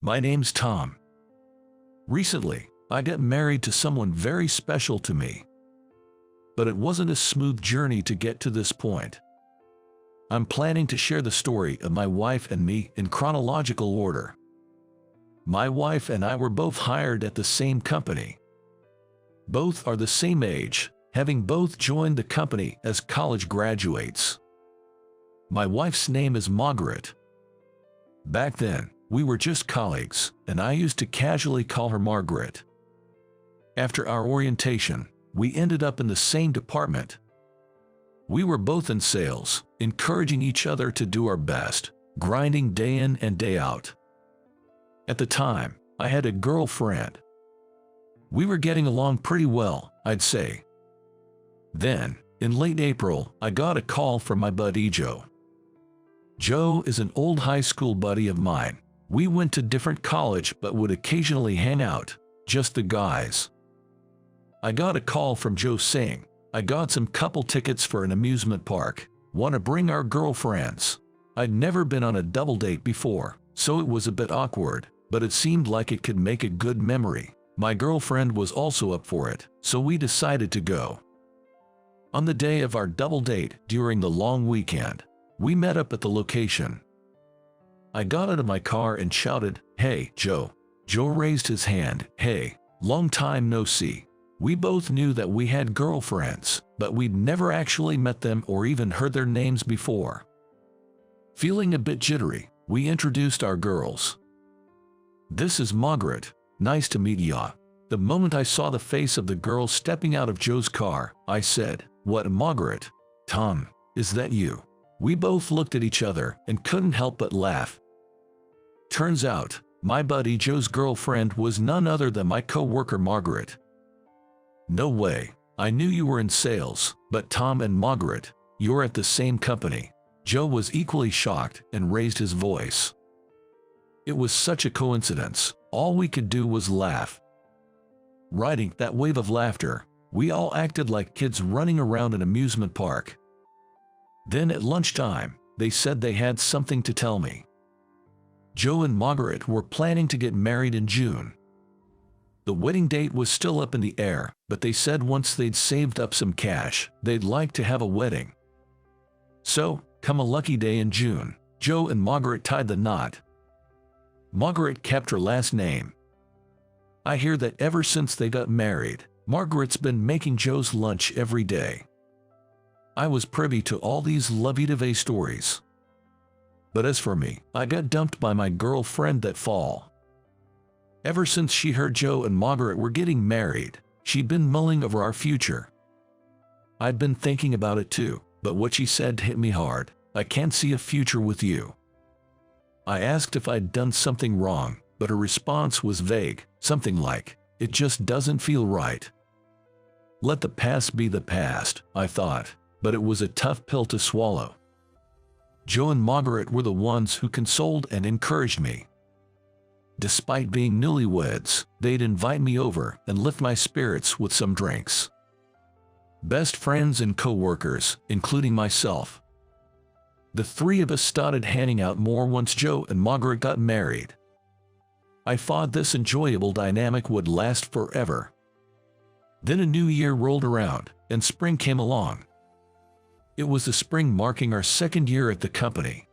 My name's Tom. Recently, I got married to someone very special to me. But it wasn't a smooth journey to get to this point. I'm planning to share the story of my wife and me in chronological order. My wife and I were both hired at the same company. Both are the same age, having both joined the company as college graduates. My wife's name is Margaret. Back then, we were just colleagues, and I used to casually call her Margaret. After our orientation, we ended up in the same department. We were both in sales, encouraging each other to do our best, grinding day in and day out. At the time, I had a girlfriend. We were getting along pretty well, I'd say. Then, in late April, I got a call from my buddy Joe. Joe is an old high school buddy of mine. We went to different college but would occasionally hang out, just the guys. I got a call from Joe saying, "I got some couple tickets for an amusement park. Want to bring our girlfriends?" I'd never been on a double date before, so it was a bit awkward, but it seemed like it could make a good memory. My girlfriend was also up for it, so we decided to go. On the day of our double date during the long weekend, we met up at the location. I got out of my car and shouted, "Hey, Joe." Joe raised his hand. "Hey, long time no see." We both knew that we had girlfriends, but we'd never actually met them or even heard their names before. Feeling a bit jittery, we introduced our girls. "This is Margaret. Nice to meet ya." The moment I saw the face of the girl stepping out of Joe's car, I said, "What, Margaret? Tom, is that you?" We both looked at each other and couldn't help but laugh. Turns out, my buddy Joe's girlfriend was none other than my co-worker Margaret. "No way, I knew you were in sales, but Tom and Margaret, you're at the same company." Joe was equally shocked and raised his voice. It was such a coincidence, all we could do was laugh. Riding that wave of laughter, we all acted like kids running around an amusement park. Then at lunchtime, they said they had something to tell me. Joe and Margaret were planning to get married in June. The wedding date was still up in the air, but they said once they'd saved up some cash, they'd like to have a wedding. So, come a lucky day in June, Joe and Margaret tied the knot. Margaret kept her last name. I hear that ever since they got married, Margaret's been making Joe's lunch every day. I was privy to all these lovey-dovey stories. But as for me, I got dumped by my girlfriend that fall. Ever since she heard Joe and Margaret were getting married, she'd been mulling over our future. I'd been thinking about it too, but what she said hit me hard. "I can't see a future with you." I asked if I'd done something wrong, but her response was vague, something like, "It just doesn't feel right." Let the past be the past, I thought, but it was a tough pill to swallow. Joe and Margaret were the ones who consoled and encouraged me. Despite being newlyweds, they'd invite me over and lift my spirits with some drinks. Best friends and co-workers, including myself. The three of us started hanging out more once Joe and Margaret got married. I thought this enjoyable dynamic would last forever. Then a new year rolled around, and spring came along. It was the spring marking our second year at the company.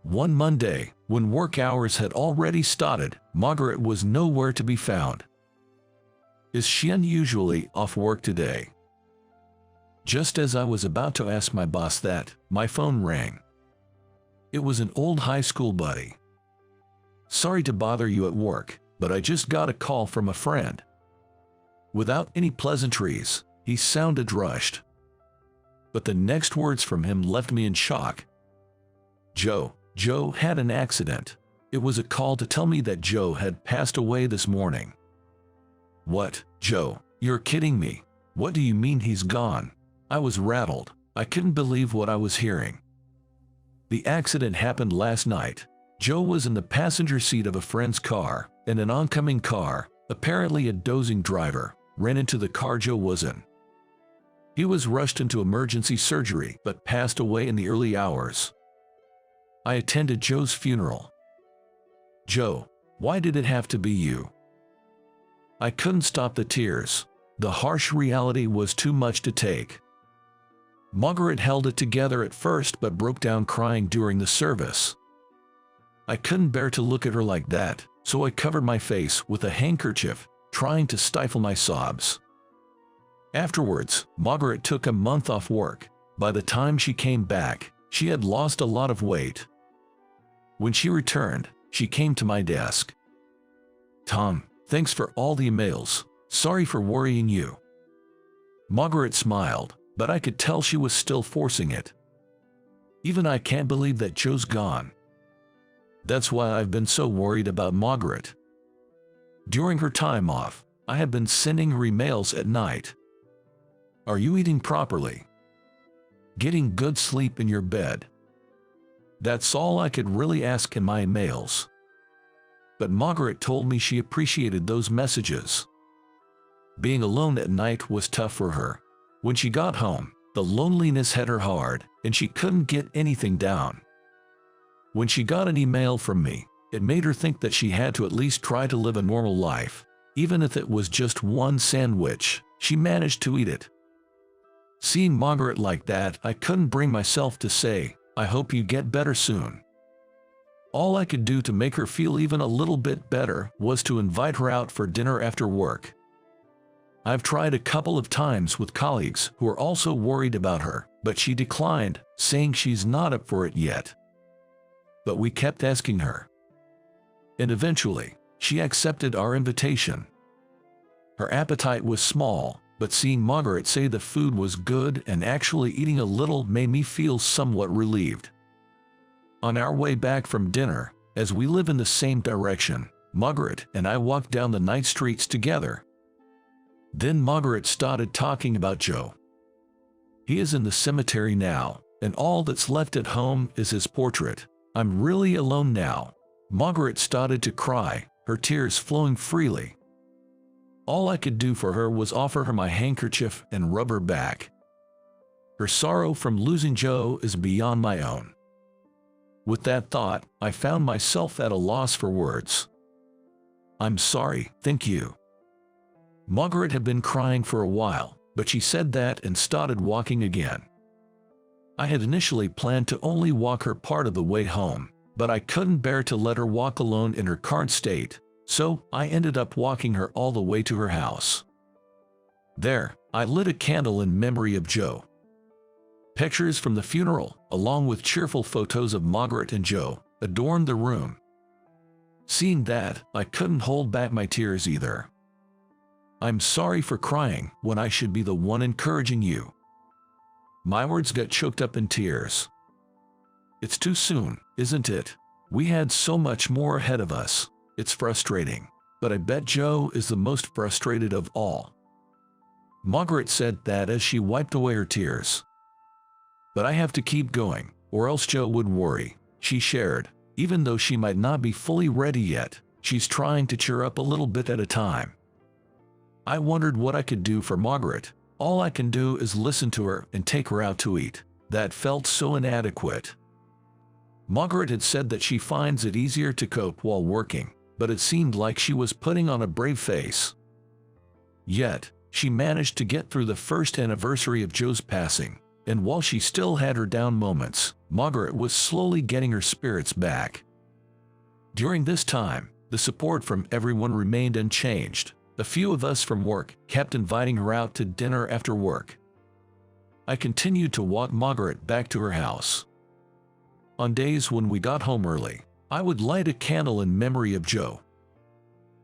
One Monday, when work hours had already started, Margaret was nowhere to be found. "Is she unusually off work today?" Just as I was about to ask my boss that, my phone rang. It was an old high school buddy. "Sorry to bother you at work, but I just got a call from a friend." Without any pleasantries, he sounded rushed. But the next words from him left me in shock. Joe had an accident. It was a call to tell me that Joe had passed away this morning." "What, Joe? You're kidding me. What do you mean he's gone?" I was rattled. I couldn't believe what I was hearing. "The accident happened last night. Joe was in the passenger seat of a friend's car, and an oncoming car, apparently a dozing driver, ran into the car Joe was in. He was rushed into emergency surgery but passed away in the early hours. I attended Joe's funeral. Joe Why did it have to be you? I couldn't stop the tears. The harsh reality was too much to take. Margaret held it together at first but broke down crying during the service. I couldn't bear to look at her like that, so I covered my face with a handkerchief, trying to stifle my sobs. Afterwards, Margaret took a month off work. By the time she came back, she had lost a lot of weight. When she returned, she came to my desk. "Tom, thanks for all the emails. Sorry for worrying you." Margaret smiled, but I could tell she was still forcing it. "Even I can't believe that Joe's gone. That's why I've been so worried about Margaret. During her time off, I have been sending her emails at night. Are you eating properly? Getting good sleep in your bed?" That's all I could really ask in my emails. But Margaret told me she appreciated those messages. Being alone at night was tough for her. When she got home, the loneliness hit her hard, and she couldn't get anything down. When she got an email from me, it made her think that she had to at least try to live a normal life. Even if it was just one sandwich, she managed to eat it. Seeing Margaret like that, I couldn't bring myself to say, "I hope you get better soon." All I could do to make her feel even a little bit better was to invite her out for dinner after work. I've tried a couple of times with colleagues who are also worried about her, but she declined, saying she's not up for it yet. But we kept asking her. And eventually, she accepted our invitation. Her appetite was small, but seeing Margaret say the food was good and actually eating a little made me feel somewhat relieved. On our way back from dinner, as we live in the same direction, Margaret and I walked down the night streets together. Then Margaret started talking about Joe. "He is in the cemetery now, and all that's left at home is his portrait. I'm really alone now." Margaret started to cry, her tears flowing freely. All I could do for her was offer her my handkerchief and rub her back. Her sorrow from losing Joe is beyond my own. With that thought, I found myself at a loss for words. "I'm sorry, thank you." Margaret had been crying for a while, but she said that and started walking again. I had initially planned to only walk her part of the way home, but I couldn't bear to let her walk alone in her current state, so I ended up walking her all the way to her house. There, I lit a candle in memory of Joe. Pictures from the funeral, along with cheerful photos of Margaret and Joe, adorned the room. Seeing that, I couldn't hold back my tears either. "I'm sorry for crying when I should be the one encouraging you." My words got choked up in tears. It's too soon, isn't it? We had so much more ahead of us. It's frustrating, but I bet Joe is the most frustrated of all. Margaret said that as she wiped away her tears. "But I have to keep going, or else Joe would worry," she shared. Even though she might not be fully ready yet, she's trying to cheer up a little bit at a time. I wondered what I could do for Margaret. All I can do is listen to her and take her out to eat. That felt so inadequate. Margaret had said that she finds it easier to cope while working, but it seemed like she was putting on a brave face. Yet, she managed to get through the first anniversary of Joe's passing, and while she still had her down moments, Margaret was slowly getting her spirits back. During this time, the support from everyone remained unchanged. A few of us from work kept inviting her out to dinner after work. I continued to walk Margaret back to her house. On days when we got home early, I would light a candle in memory of Joe.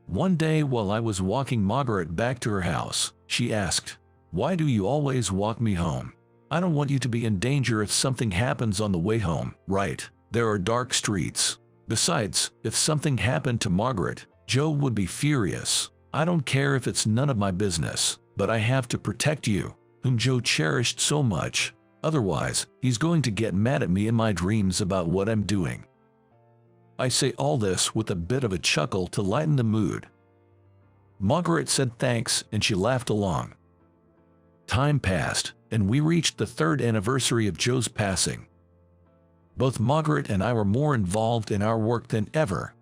One day while I was walking Margaret back to her house, she asked, "Why do you always walk me home? I don't want you to be in danger if something happens on the way home, right? There are dark streets. Besides, if something happened to Margaret, Joe would be furious. I don't care if it's none of my business, but I have to protect you, whom Joe cherished so much. Otherwise, he's going to get mad at me in my dreams about what I'm doing." I say all this with a bit of a chuckle to lighten the mood. Margaret said thanks and she laughed along. Time passed, and we reached the 3rd anniversary of Joe's passing. Both Margaret and I were more involved in our work than ever.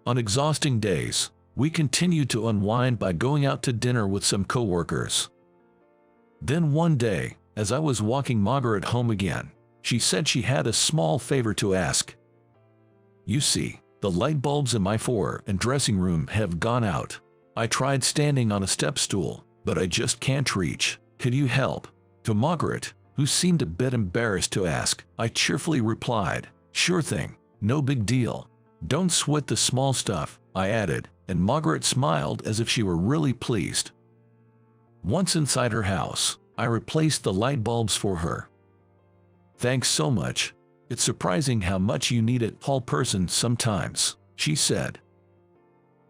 On exhausting days, we continued to unwind by going out to dinner with some coworkers. Then one day, as I was walking Margaret home again, she said she had a small favor to ask. You see, the light bulbs in my foyer and dressing room have gone out. I tried standing on a step stool, but I just can't reach. Could you help? To Margaret, who seemed a bit embarrassed to ask, I cheerfully replied, sure thing, no big deal. Don't sweat the small stuff, I added, and Margaret smiled as if she were really pleased. Once inside her house, I replaced the light bulbs for her. Thanks so much. It's surprising how much you need it, tall person sometimes, she said.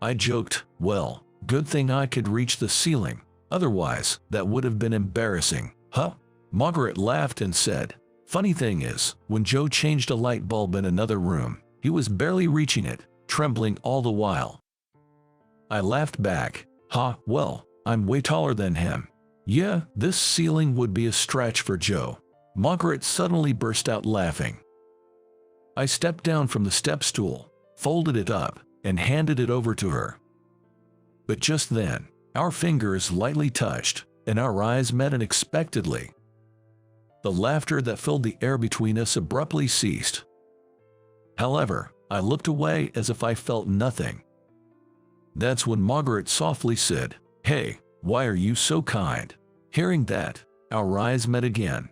I joked, well, good thing I could reach the ceiling, otherwise that would have been embarrassing. Huh? Margaret laughed and said, funny thing is, when Joe changed a light bulb in another room, he was barely reaching it, trembling all the while. I laughed back, well, I'm way taller than him. Yeah, this ceiling would be a stretch for Joe. Margaret suddenly burst out laughing. I stepped down from the step stool, folded it up, and handed it over to her. But just then, our fingers lightly touched, and our eyes met unexpectedly. The laughter that filled the air between us abruptly ceased. However, I looked away as if I felt nothing. That's when Margaret softly said, hey, why are you so kind? Hearing that, our eyes met again.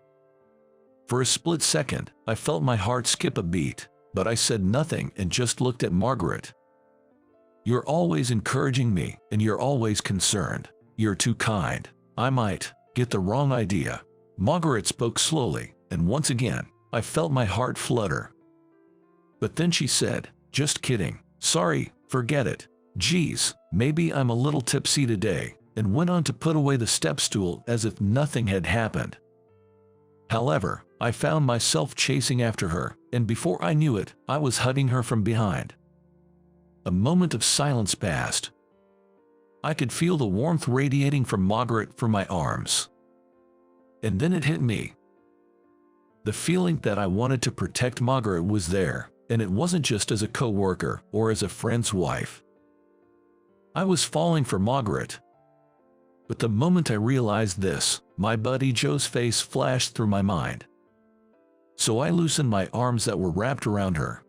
For a split second, I felt my heart skip a beat, but I said nothing and just looked at Margaret. You're always encouraging me, and you're always concerned. You're too kind. I might get the wrong idea. Margaret spoke slowly, and once again, I felt my heart flutter. But then she said, just kidding. Sorry, forget it. Geez, maybe I'm a little tipsy today, and went on to put away the step stool as if nothing had happened. However, I found myself chasing after her, and before I knew it, I was hugging her from behind. A moment of silence passed. I could feel the warmth radiating from Margaret from my arms. And then it hit me. The feeling that I wanted to protect Margaret was there, and it wasn't just as a co-worker or as a friend's wife. I was falling for Margaret. But the moment I realized this, my buddy Joe's face flashed through my mind. So I loosened my arms that were wrapped around her.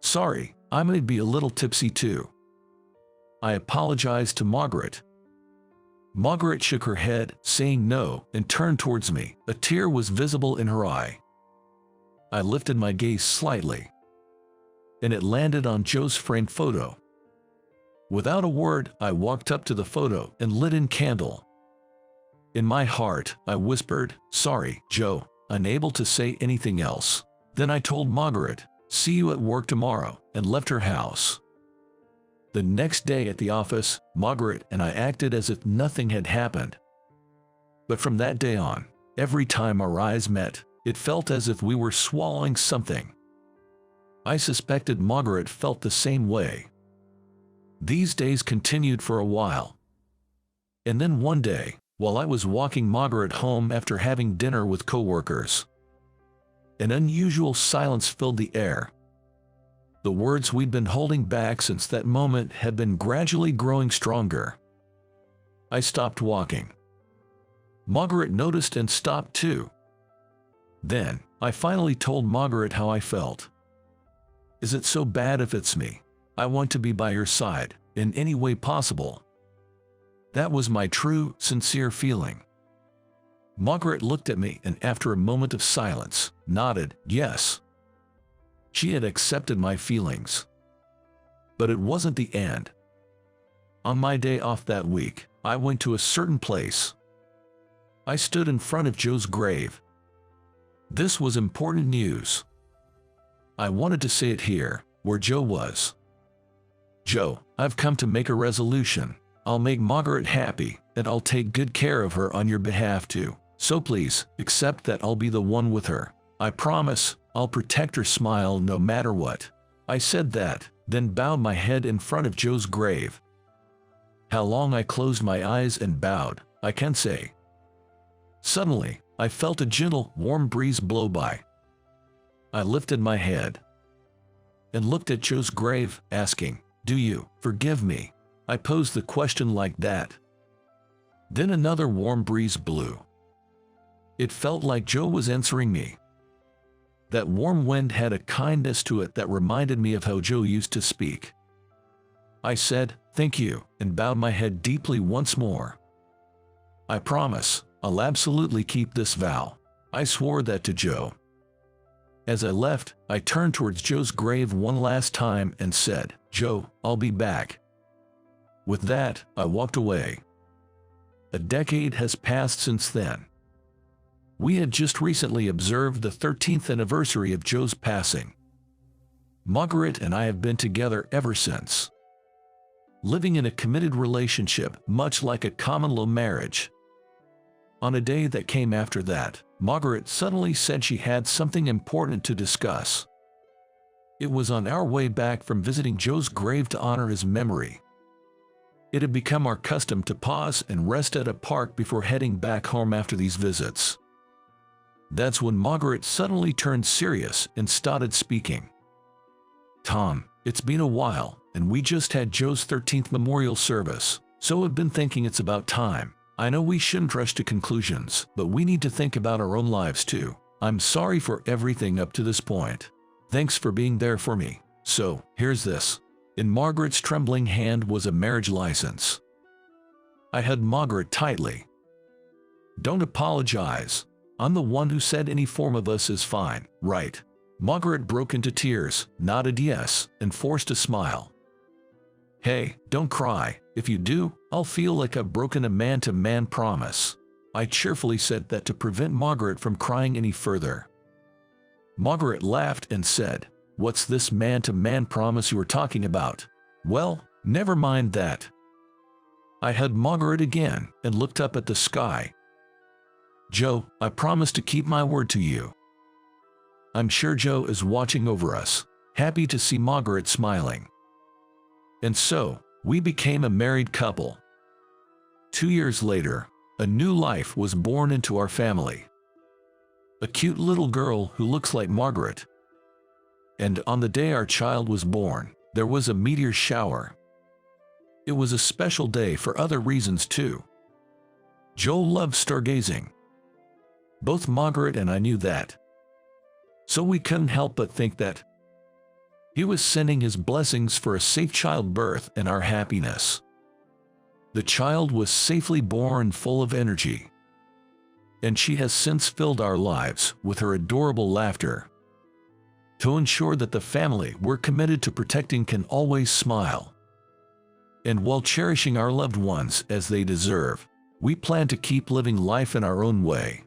Sorry, I might be a little tipsy too. I apologized to Margaret. Margaret shook her head, saying no, and turned towards me. A tear was visible in her eye. I lifted my gaze slightly, and it landed on Joe's framed photo. Without a word, I walked up to the photo and lit a candle. In my heart, I whispered, sorry, Joe, unable to say anything else. Then I told Margaret, see you at work tomorrow, and left her house. The next day at the office, Margaret and I acted as if nothing had happened. But from that day on, every time our eyes met, it felt as if we were swallowing something. I suspected Margaret felt the same way. These days continued for a while. And then one day, while I was walking Margaret home after having dinner with coworkers, an unusual silence filled the air. The words we'd been holding back since that moment had been gradually growing stronger. I stopped walking. Margaret noticed and stopped too. Then, I finally told Margaret how I felt. Is it so bad if it's me? I want to be by your side, in any way possible. That was my true, sincere feeling. Margaret looked at me and after a moment of silence, nodded, yes. She had accepted my feelings. But it wasn't the end. On my day off that week, I went to a certain place. I stood in front of Joe's grave. This was important news. I wanted to say it here, where Joe was. Joe, I've come to make a resolution. I'll make Margaret happy, and I'll take good care of her on your behalf too. So please, accept that I'll be the one with her. I promise, I'll protect her smile no matter what. I said that, then bowed my head in front of Joe's grave. How long I closed my eyes and bowed, I can't say. Suddenly, I felt a gentle, warm breeze blow by. I lifted my head. and looked at Joe's grave, asking, "Do you forgive me?" I posed the question like that. Then another warm breeze blew. It felt like Joe was answering me. That warm wind had a kindness to it that reminded me of how Joe used to speak. I said, "Thank you," and bowed my head deeply once more. "I promise, I'll absolutely keep this vow." I swore that to Joe. As I left, I turned towards Joe's grave one last time and said, "Joe, I'll be back." With that, I walked away. A decade has passed since then. We had just recently observed the 13th anniversary of Joe's passing. Margaret and I have been together ever since, living in a committed relationship, much like a common law marriage. On a day that came after that, Margaret suddenly said she had something important to discuss. It was on our way back from visiting Joe's grave to honor his memory. It had become our custom to pause and rest at a park before heading back home after these visits. That's when Margaret suddenly turned serious and started speaking. "Tom, it's been a while, and we just had Joe's 13th memorial service, so I've been thinking it's about time. I know we shouldn't rush to conclusions, but we need to think about our own lives too. I'm sorry for everything up to this point. Thanks for being there for me. So, here's this." In Margaret's trembling hand was a marriage license. I hugged Margaret tightly. "Don't apologize. I'm the one who said any form of us is fine, right?" Margaret broke into tears, nodded yes, and forced a smile. "Hey, don't cry. If you do, I'll feel like I've broken a man-to-man promise." I cheerfully said that to prevent Margaret from crying any further. Margaret laughed and said, "What's this man-to-man promise you were talking about?" "Well, never mind that." I hugged Margaret again and looked up at the sky. "Joe, I promise to keep my word to you." I'm sure Joe is watching over us, happy to see Margaret smiling. And so, we became a married couple. 2 years later, a new life was born into our family. A cute little girl who looks like Margaret. And on the day our child was born, there was a meteor shower. It was a special day for other reasons too. Joe loved stargazing. Both Margaret and I knew that. So we couldn't help but think that he was sending his blessings for a safe childbirth and our happiness. The child was safely born, full of energy. And she has since filled our lives with her adorable laughter. To ensure that the family we're committed to protecting can always smile. And while cherishing our loved ones as they deserve, we plan to keep living life in our own way.